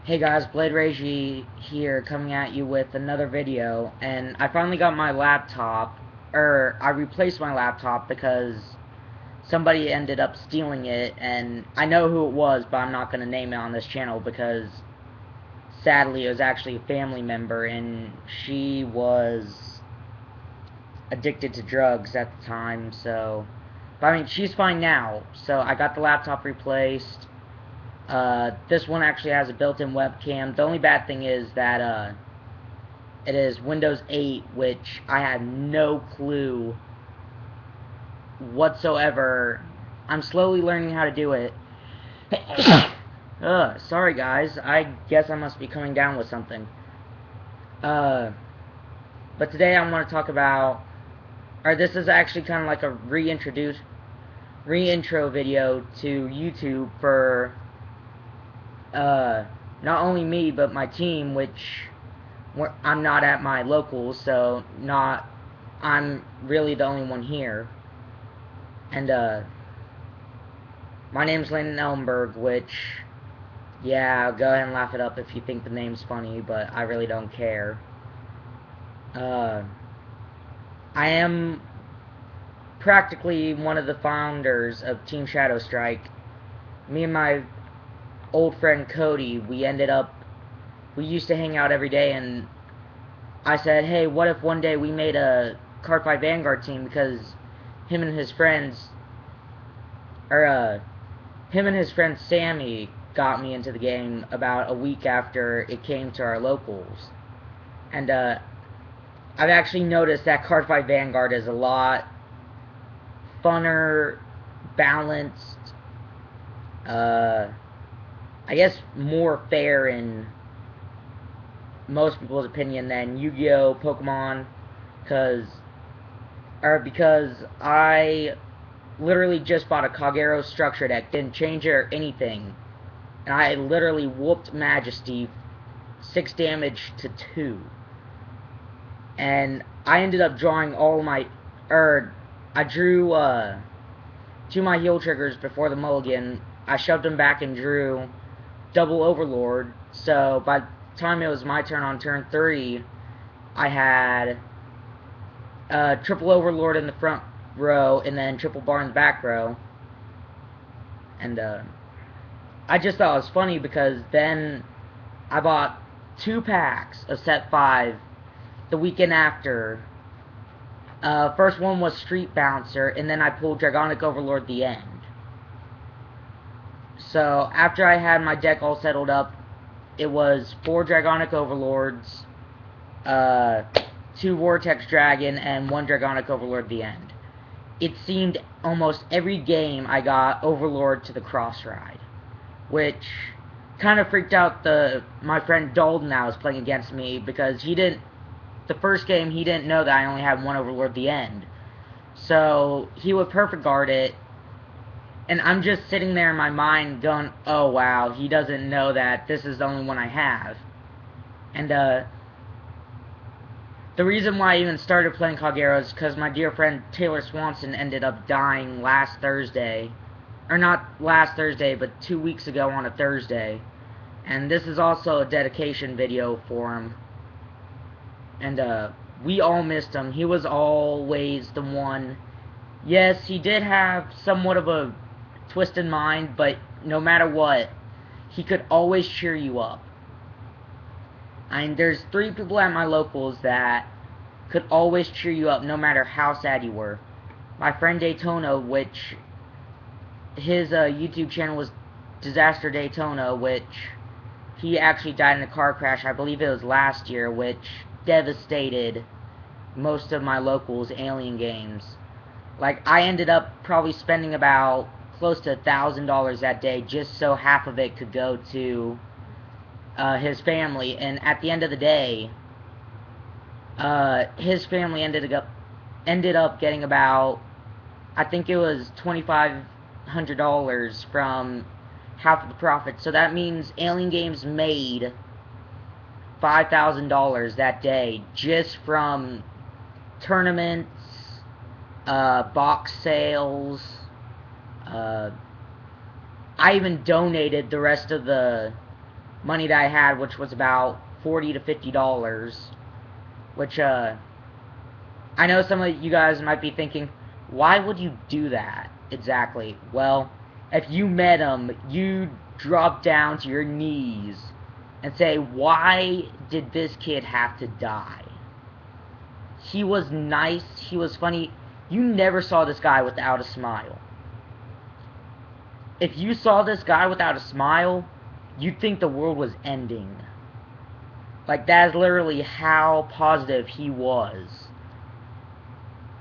Hey guys, Blade Rage here, coming at you with another video, and I finally got my laptop, I replaced my laptop because somebody ended up stealing it, and I know who it was, but I'm not going to name it on this channel because sadly it was actually a family member, and she was addicted to drugs at the time, but I mean, she's fine now, so I got the laptop replaced. This one actually has a built-in webcam. The only bad thing is that it is Windows 8, which I had no clue whatsoever. I'm slowly learning how to do it. Sorry guys, I guess I must be coming down with something. But today I want to talk about, or this is actually kind of like a reintro video to YouTube for not only me but my team, which I'm not at my locals, so I'm really the only one here. And my name's Landon Ellenberg, which, yeah, go ahead and laugh it up if you think the name's funny, but I really don't care. I am practically one of the founders of Team Shadow Strike. Me and my old friend Cody, we used to hang out every day, and I said, hey, what if one day we made a Cardfight Vanguard team, because him and his friends, him and his friend Sammy got me into the game about a week after it came to our locals. And I've actually noticed that Cardfight Vanguard is a lot funner, balanced, I guess more fair in most people's opinion than Yu-Gi-Oh! Pokemon, because I literally just bought a Kagero structure deck, didn't change it or anything, and I literally whooped Majesty 6 damage to 2. And I ended up drawing all my, I drew 2 my heal triggers before the mulligan. I shoved them back and drew double Overlord, so by the time it was my turn on turn 3, I had triple Overlord in the front row and then triple bar in the back row. And I just thought it was funny because then I bought 2 packs of set 5 the weekend after. First one was Street Bouncer, and then I pulled Dragonic Overlord the end. So after I had my deck all settled up, it was 4 Dragonic Overlords, 2 Vortex Dragon, and 1 Dragonic Overlord the end. It seemed almost every game I got Overlord to the cross ride, which kind of freaked out my friend Dalton that was playing against me, because the first game he didn't know that I only had 1 Overlord the end. So he would perfect guard it, and I'm just sitting there in my mind going, oh wow, he doesn't know that this is the only one I have. And the reason why I even started playing Kagero is because my dear friend Taylor Swanson ended up dying last Thursday. Or not last Thursday, but 2 weeks ago on a Thursday. And this is also a dedication video for him. And we all missed him. He was always the one. Yes, he did have somewhat of a twisted mind, but no matter what, he could always cheer you up. I mean, there's 3 people at my locals that could always cheer you up no matter how sad you were. My friend Daytona, which his YouTube channel was Disaster Daytona, which he actually died in a car crash, I believe it was last year, which devastated most of my locals' Alien games. Like, I ended up probably spending about close to $1,000 that day just so half of it could go to his family. And at the end of the day, his family ended up getting about, I think it was $2,500 from half of the profit. So that means Alien Games made $5,000 that day just from tournaments, box sales. I even donated the rest of the money that I had, which was about $40 to $50, which, I know some of you guys might be thinking, why would you do that exactly? Well, if you met him, you'd drop down to your knees and say, why did this kid have to die? He was nice, he was funny. You never saw this guy without a smile. If you saw this guy without a smile, you'd think the world was ending. Like, that is literally how positive he was.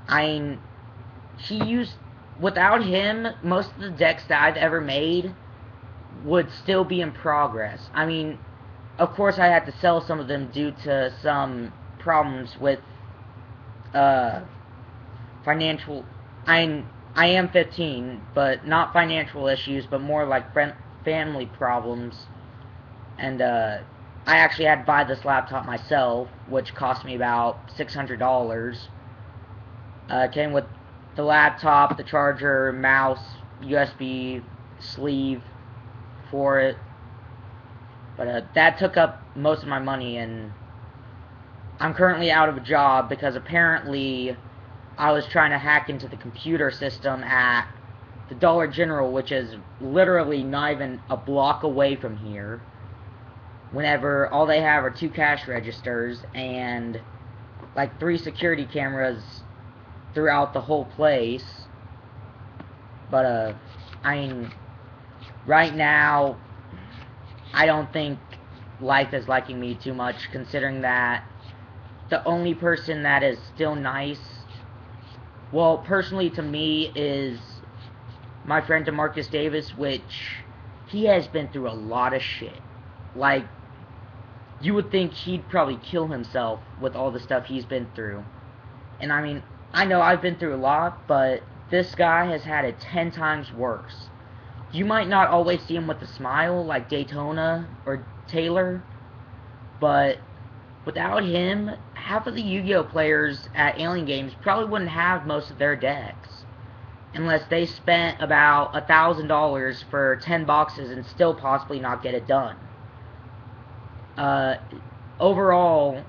I mean, without him, most of the decks that I've ever made would still be in progress. I mean, of course I had to sell some of them due to some problems with, financial, I am 15, but not financial issues, but more like family problems. And, I actually had to buy this laptop myself, which cost me about $600. It came with the laptop, the charger, mouse, USB sleeve for it. But that took up most of my money, and I'm currently out of a job because apparently I was trying to hack into the computer system at the Dollar General, which is literally not even a block away from here, whenever all they have are 2 cash registers and like 3 security cameras throughout the whole place. But I mean, right now I don't think life is liking me too much, considering that the only person that is still nice, well, personally to me, is my friend DeMarcus Davis, which he has been through a lot of shit. Like, you would think he'd probably kill himself with all the stuff he's been through. And I mean, I know I've been through a lot, but this guy has had it 10 times worse. You might not always see him with a smile like Daytona or Taylor, but without him, half of the Yu-Gi-Oh! Players at Alien Games probably wouldn't have most of their decks, unless they spent about $1,000 for 10 boxes and still possibly not get it done. Overall,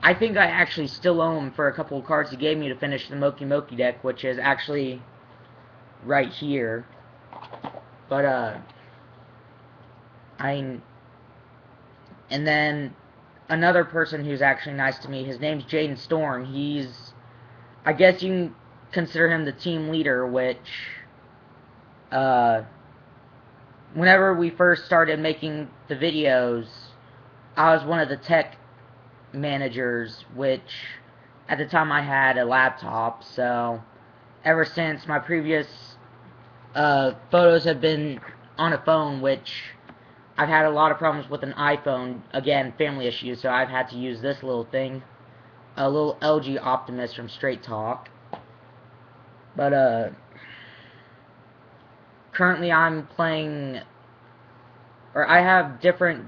I think I actually still owe him for a couple of cards he gave me to finish the Moki Moki deck, which is actually right here. But, and then another person who's actually nice to me, his name's Jaden Storm. He's, I guess you can consider him the team leader, which, whenever we first started making the videos, I was one of the tech managers, which at the time I had a laptop, so ever since my previous photos have been on a phone, which I've had a lot of problems with an iPhone, again, family issues, so I've had to use this little thing, a little LG Optimus from Straight Talk. But currently I'm playing, or I have different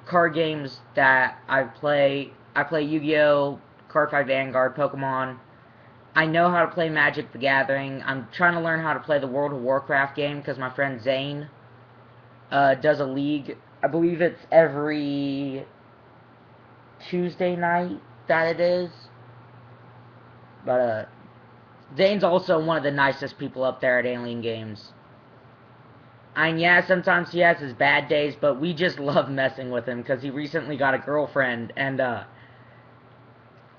card games that I play. I play Yu-Gi-Oh!, Cardfight Vanguard, Pokemon. I know how to play Magic the Gathering. I'm trying to learn how to play the World of Warcraft game because my friend Zane does a league. I believe it's every Tuesday night that it is. But Zane's also one of the nicest people up there at Alien Games. And yeah, sometimes he has his bad days, but we just love messing with him because he recently got a girlfriend, and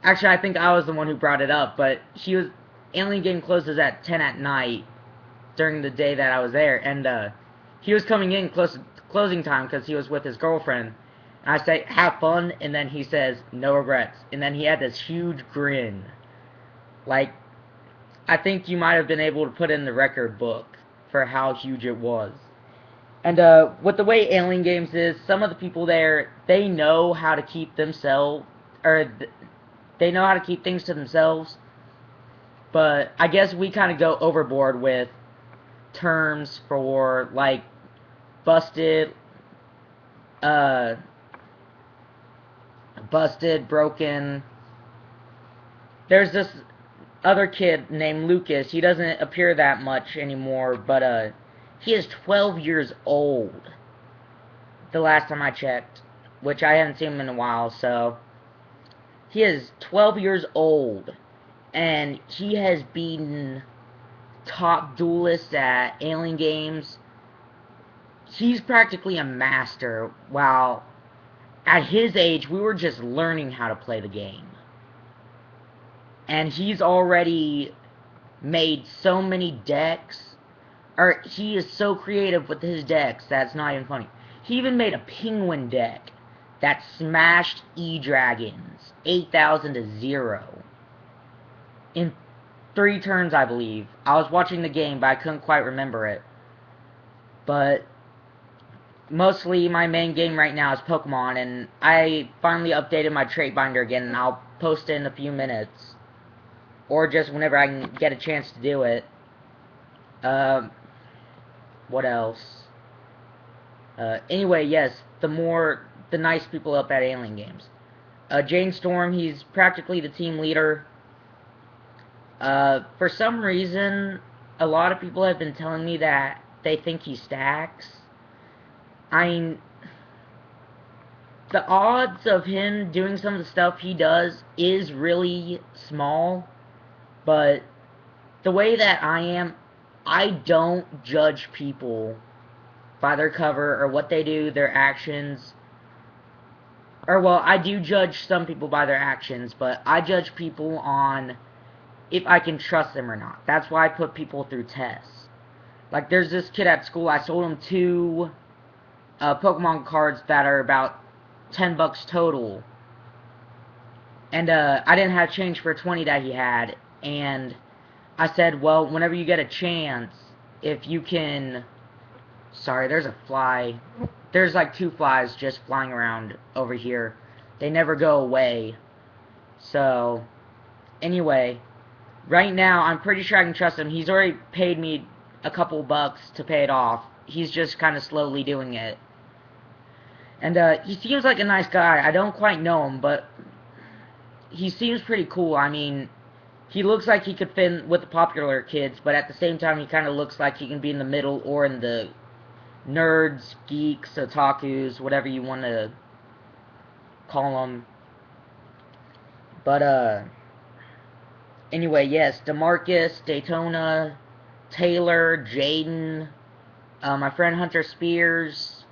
actually I think I was the one who brought it up, but Alien Game closes at 10 at night during the day that I was there, and he was coming in close to closing time because he was with his girlfriend, and I say, have fun, and then he says, no regrets, and then he had this huge grin. Like, I think you might have been able to put in the record book for how huge it was. And with the way Alien Games is, some of the people there, they know how to keep themselves, or they know how to keep things to themselves, but I guess we kind of go overboard with terms for, like, busted, broken. There's this other kid named Lucas. He doesn't appear that much anymore, but he is 12 years old. the last time I checked, which I haven't seen him in a while, so he is 12 years old, and he has beaten top duelists at Alien Games. He's practically a master, while at his age, we were just learning how to play the game. And he's already made so many decks, or he is so creative with his decks that's not even funny. He even made a penguin deck that smashed E-Dragons 8,000 to 0 in 3 turns, I believe. I was watching the game, but I couldn't quite remember it. But mostly my main game right now is Pokemon, and I finally updated my trait binder again, and I'll post it in a few minutes. Or just whenever I can get a chance to do it. What else? Anyway, yes, the nice people up at Alien Games. Jane Storm, he's practically the team leader. For some reason, a lot of people have been telling me that they think he stacks. I mean, the odds of him doing some of the stuff he does is really small, but the way that I am, I don't judge people by their cover or what they do, their actions. Or, well, I do judge some people by their actions, but I judge people on if I can trust them or not. That's why I put people through tests. Like, there's this kid at school, I sold him 2 Pokemon cards that are about $10 total. And I didn't have change for 20 that he had. And I said, well, whenever you get a chance, if you can... Sorry, there's a fly. There's like 2 flies just flying around over here. They never go away. So, anyway, right now, I'm pretty sure I can trust him. He's already paid me a couple bucks to pay it off. He's just kind of slowly doing it. And he seems like a nice guy. I don't quite know him, but he seems pretty cool. I mean, he looks like he could fit in with the popular kids, but at the same time, he kind of looks like he can be in the middle or in the nerds, geeks, otakus, whatever you want to call them. But, anyway, yes, DeMarcus, Daytona, Taylor, Jaden, my friend Hunter Spears,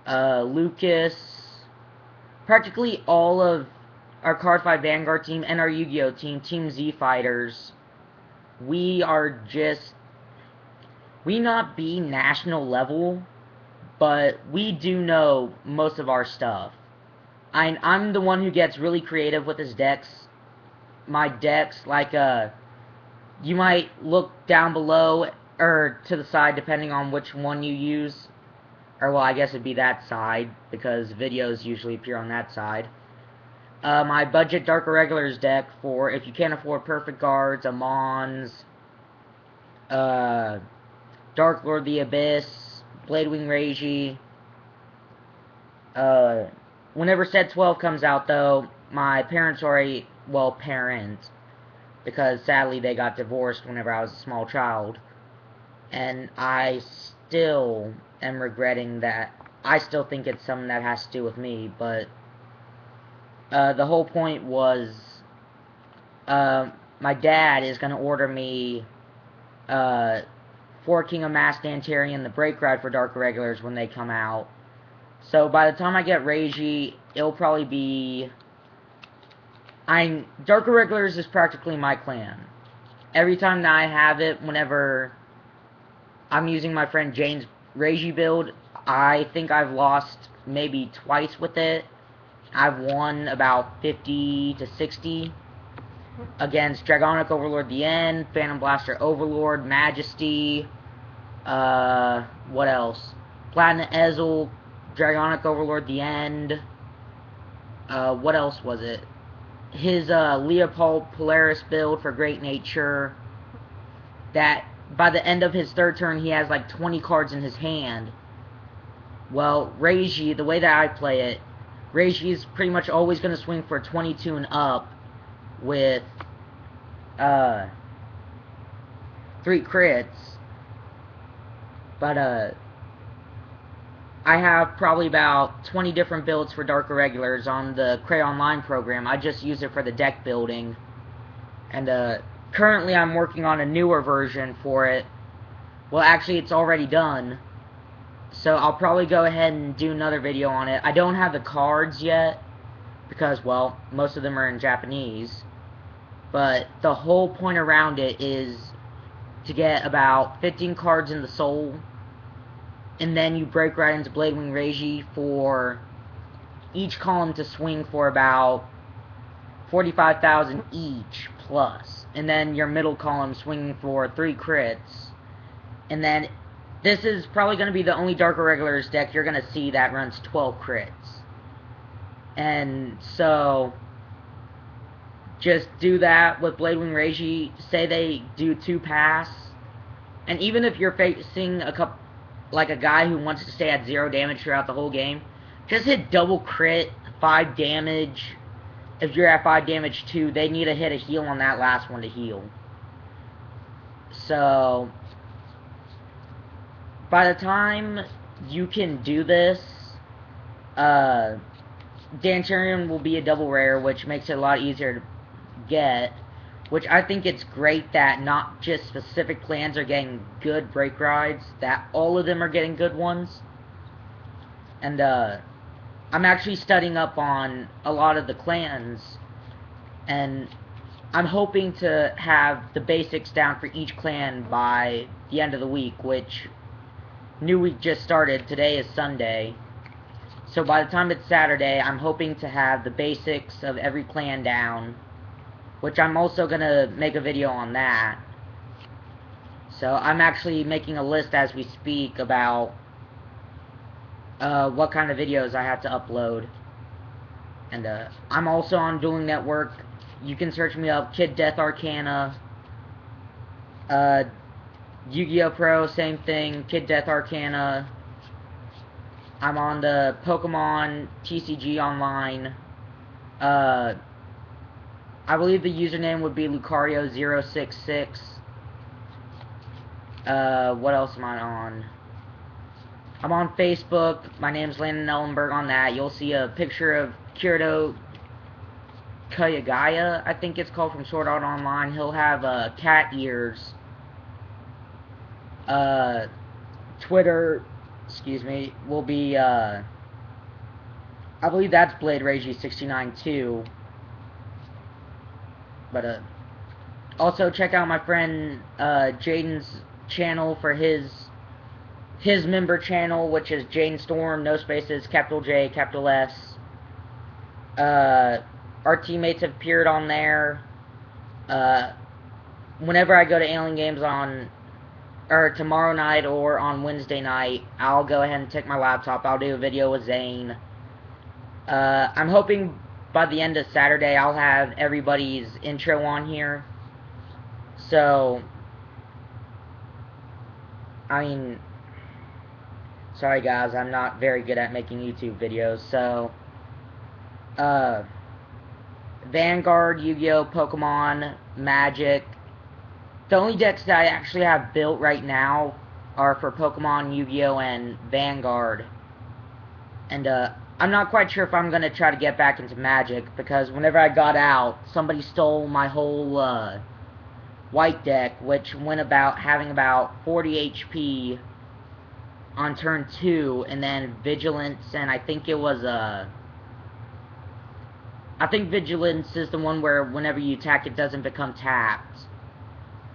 Lucas, practically all of our Card 5 Vanguard team and our Yu-Gi-Oh team, Team Z Fighters, we are just... We not be national level, but we do know most of our stuff. I'm the one who gets really creative with his decks. My decks, like, you might look down below, or to the side, depending on which one you use. Or, well, I guess it'd be that side, because videos usually appear on that side. My budget Dark Irregulars deck for if you can't afford Perfect Guards, Amons, Dark Lord of the Abyss, Bladewing Reiji. Whenever set 12 comes out, though, my parents already, well, parents, because sadly they got divorced whenever I was a small child, and I still am regretting that. I still think it's something that has to do with me, but the whole point was, my dad is going to order me, 4 King of Mass Dantarian, the Break Ride for Dark Irregulars when they come out. So by the time I get Reiji, it'll probably be... Dark Irregulars is practically my clan. Every time that I have it, whenever I'm using my friend Jane's Reiji build, I think I've lost maybe twice with it. I've won about 50 to 60 against Dragonic Overlord the End, Phantom Blaster Overlord, Majesty, what else? Platinum Ezel, Dragonic Overlord the End, what else was it? His Leopold Polaris build for Great Nature, that by the end of his 3rd turn he has like 20 cards in his hand. Well, Reiji, the way that I play it, Reiji is pretty much always going to swing for 22 and up with 3 crits. But I have probably about 20 different builds for Dark Irregulars on the Cray Online program. I just use it for the deck building. And currently I'm working on a newer version for it. Well, actually it's already done. So I'll probably go ahead and do another video on it. I don't have the cards yet, because, well, most of them are in Japanese. But the whole point around it is to get about 15 cards in the soul, and then you break right into Bladewing Reiji for each column to swing for about 45,000 each plus, and then your middle column swinging for 3 crits. And then this is probably going to be the only Dark Irregulars deck you're going to see that runs 12 crits. And so just do that with Bladewing Reiji. Say they do 2 pass, and even if you're facing a guy who wants to stay at 0 damage throughout the whole game, just hit double crit, 5 damage. If you're at 5 damage too, they need to hit a heal on that last one to heal. So by the time you can do this, Danturian will be a double rare, which makes it a lot easier to get. Which I think it's great that not just specific clans are getting good break rides, that all of them are getting good ones. And I'm actually studying up on a lot of the clans, and I'm hoping to have the basics down for each clan by the end of the week, which new week just started. Today is Sunday. So by the time it's Saturday, I'm hoping to have the basics of every clan down, which I'm also going to make a video on that. So I'm actually making a list as we speak about what kind of videos I have to upload. And I'm also on Dueling Network. You can search me up, Kid Death Arcana. Yu-Gi-Oh! Pro, same thing, Kid Death Arcana. I'm on the Pokemon TCG Online. I believe the username would be Lucario066. What else am I on? I'm on Facebook. My name's Landon Ellenberg on that. You'll see a picture of Kirito Kayagaya, I think it's called, from Sword Art Online. He'll have cat ears. Twitter, excuse me, will be, I believe that's Blade Reiji 69 too. But, also check out my friend, Jaden's channel for his member channel, which is Jaden Storm, no spaces, capital J, capital S. Our teammates have appeared on there. Whenever I go to Alien Games tomorrow night or on Wednesday night, I'll go ahead and take my laptop. I'll do a video with Zane. I'm hoping by the end of Saturday I'll have everybody's intro on here. So, I mean, sorry guys, I'm not very good at making YouTube videos. So, Vanguard, Yu-Gi-Oh!, Pokemon, Magic. The only decks that I actually have built right now are for Pokemon, Yu-Gi-Oh!, and Vanguard. And, I'm not quite sure if I'm going to try to get back into Magic, because whenever I got out, somebody stole my whole, white deck, which went about having about 40 HP on turn 2, and then Vigilance, and I think it was, I think Vigilance is the one where whenever you attack, it doesn't become tapped.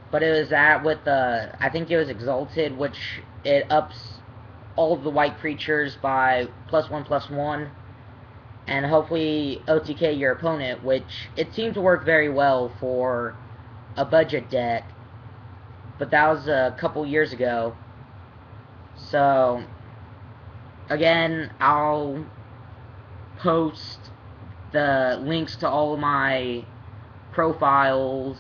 But it was that with, I think it was Exalted, which it ups all of the white creatures by +1/+1, and hopefully OTK your opponent, which it seemed to work very well for a budget deck, but that was a couple years ago. So again, I'll post the links to all of my profiles,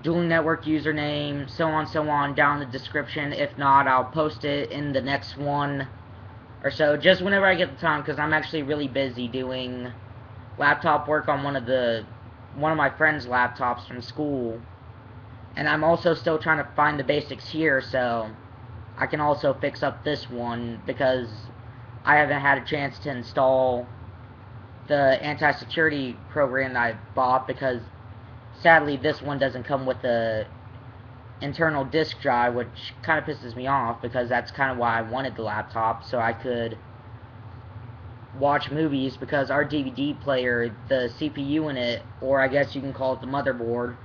Dueling Network username, so on, down in the description. If not, I'll post it in the next one or so, just whenever I get the time, because I'm actually really busy doing laptop work on one of my friend's laptops from school, and I'm also still trying to find the basics here, so I can also fix up this one because I haven't had a chance to install the anti-security program that I bought, because sadly this one doesn't come with the internal disk drive, which kind of pisses me off, because that's kind of why I wanted the laptop, so I could watch movies, because our DVD player, the CPU in it, or I guess you can call it the motherboard,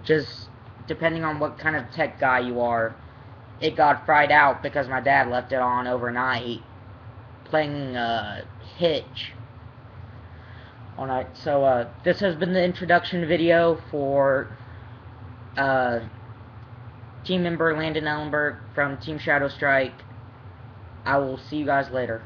just depending on what kind of tech guy you are, it got fried out because my dad left it on overnight playing Hitch all night. So this has been the introduction video for team member Landon Ellenberg from Team Shadow Strike. I will see you guys later.